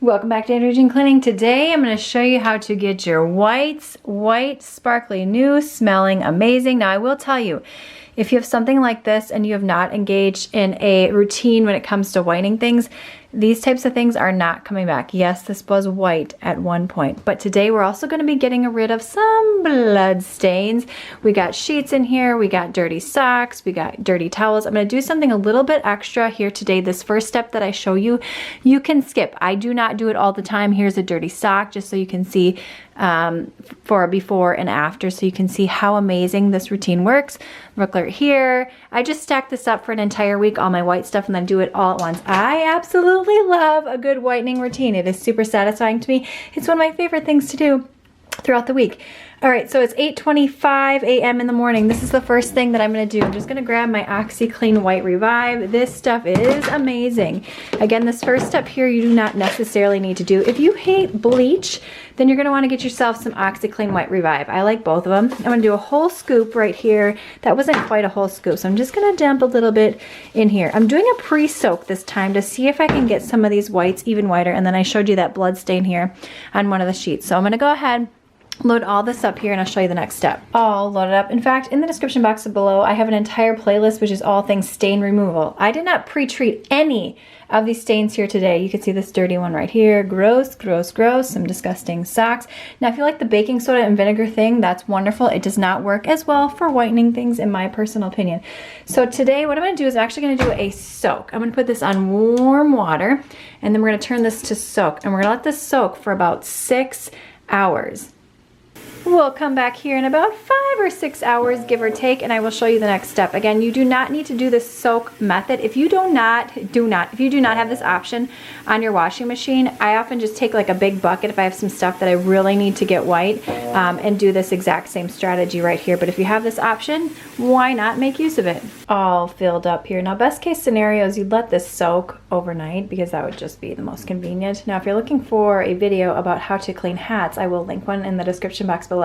Welcome back to Andrea Jean Cleaning. Today I'm going to show you how to get your whites white, sparkly, new, smelling amazing. Now I will tell you, if you have something like this and you have not engaged in a routine when it comes to whitening things, these types of things are not coming back. Yes, this was white at one point, but today we're also going to be getting rid of some blood stains. We got sheets in here, we got dirty socks, we got dirty towels. I'm going to do something a little bit extra here today. This first step that I show you, you can skip. I do not do it all the time. Here's a dirty sock just so you can see for a before and after, so you can see how amazing this routine works. Look right here. I just stack this up for an entire week, all my white stuff, and then do it all at once. I absolutely love a good whitening routine. It is super satisfying to me. It's one of my favorite things to do throughout the week. All right, so it's 8:25 a.m. in the morning. This is the first thing that I'm gonna do. I'm just gonna grab my OxiClean White Revive. This stuff is amazing. Again, this first step here, you do not necessarily need to do. If you hate bleach, then you're gonna wanna get yourself some OxiClean White Revive. I like both of them. I'm gonna do a whole scoop right here. That wasn't quite a whole scoop, so I'm just gonna dump a little bit in here. I'm doing a pre-soak this time to see if I can get some of these whites even whiter, and then I showed you that blood stain here on one of the sheets. So I'm gonna go ahead, load all this up here, and I'll show you the next step. All loaded up. In fact, in the description box below, I have an entire playlist which is all things stain removal. I did not pre-treat any of these stains here today. You can see this dirty one right here. Gross, gross, gross. Some disgusting socks. Now, if you like the baking soda and vinegar thing, that's wonderful. It does not work as well for whitening things, in my personal opinion. So today, what I'm going to do is I'm actually going to do a soak. I'm going to put this on warm water, and then we're going to turn this to soak. And we're going to let this soak for about 6 hours. We'll come back here in about 5 or 6 hours, give or take, and I will show you the next step. Again, you do not need to do this soak method. If you do not have this option on your washing machine, I often just take like a big bucket if I have some stuff that I really need to get white, and do this exact same strategy right here. But if you have this option, why not make use of it? All filled up here. Now, best case scenario is you'd let this soak overnight, because that would just be the most convenient. Now, if you're looking for a video about how to clean hats, I will link one in the description box below.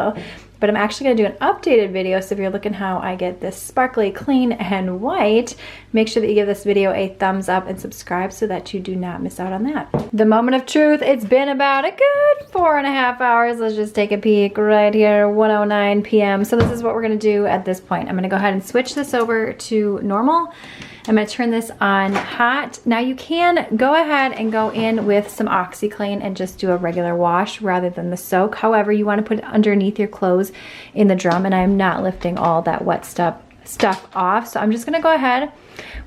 But I'm actually going to do an updated video, so if you're looking how I get this sparkly, clean, and white, make sure that you give this video a thumbs up and subscribe so that you do not miss out on that. The moment of truth, it's been about a good 4.5 hours. Let's just take a peek right here, 1:09 p.m. So this is what we're going to do at this point. I'm going to go ahead and switch this over to normal. I'm going to turn this on hot. Now you can go ahead and go in with some OxiClean and just do a regular wash rather than the soak. However, you want to put it underneath your clothes in the drum, and I'm not lifting all that wet stuff off. So I'm just going to go ahead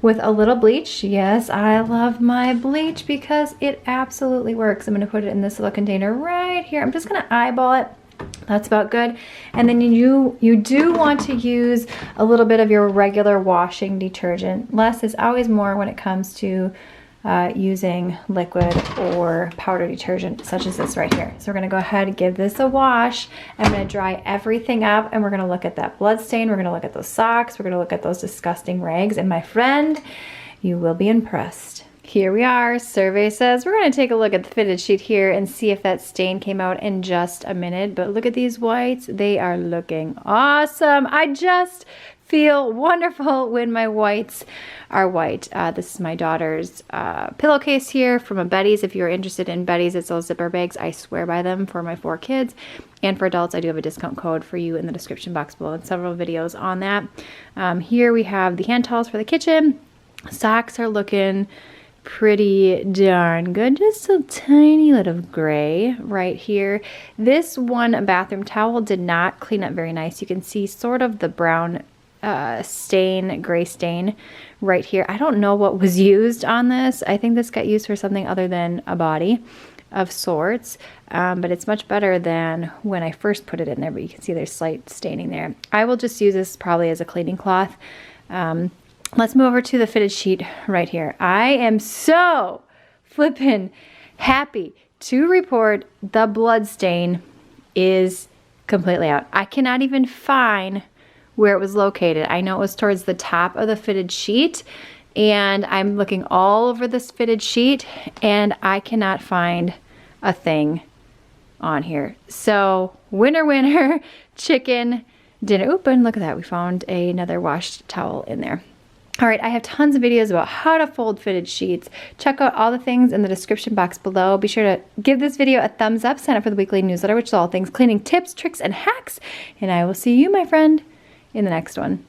with a little bleach. Yes, I love my bleach because it absolutely works. I'm going to put it in this little container right here. I'm just going to eyeball it. That's about good. And then you do want to use a little bit of your regular washing detergent. Less is always more when it comes to using liquid or powder detergent such as this right here. So we're going to go ahead and give this a wash. I'm going to dry everything up, and we're going to look at that blood stain. We're going to look at those socks. We're going to look at those disgusting rags. And my friend, you will be impressed. Here we are. Survey says we're going to take a look at the fitted sheet here and see if that stain came out in just a minute. But look at these whites. They are looking awesome. I just feel wonderful when my whites are white. This is my daughter's pillowcase here from a Betty's. If you're interested in Betty's, it's those zipper bags. I swear by them for my 4 kids. And for adults, I do have a discount code for you in the description box below and several videos on that. Here we have the hand towels for the kitchen. Socks are looking pretty darn good. Just a tiny little gray right here. This one bathroom towel did not clean up very nice. You can see sort of the brown stain, gray stain right here. I don't know what was used on this. I think this got used for something other than a body of sorts, but it's much better than when I first put it in there, but you can see there's slight staining there. I will just use this probably as a cleaning cloth. Let's move over to the fitted sheet right here. I am so flippin' happy to report the blood stain is completely out. I cannot even find where it was located. I know it was towards the top of the fitted sheet, and I'm looking all over this fitted sheet, and I cannot find a thing on here. So winner, winner, chicken dinner. Oop, and look at that. We found another washed towel in there. All right, I have tons of videos about how to fold fitted sheets. Check out all the things in the description box below. Be sure to give this video a thumbs up, sign up for the weekly newsletter, which is all things cleaning tips, tricks, and hacks. And I will see you, my friend, in the next one.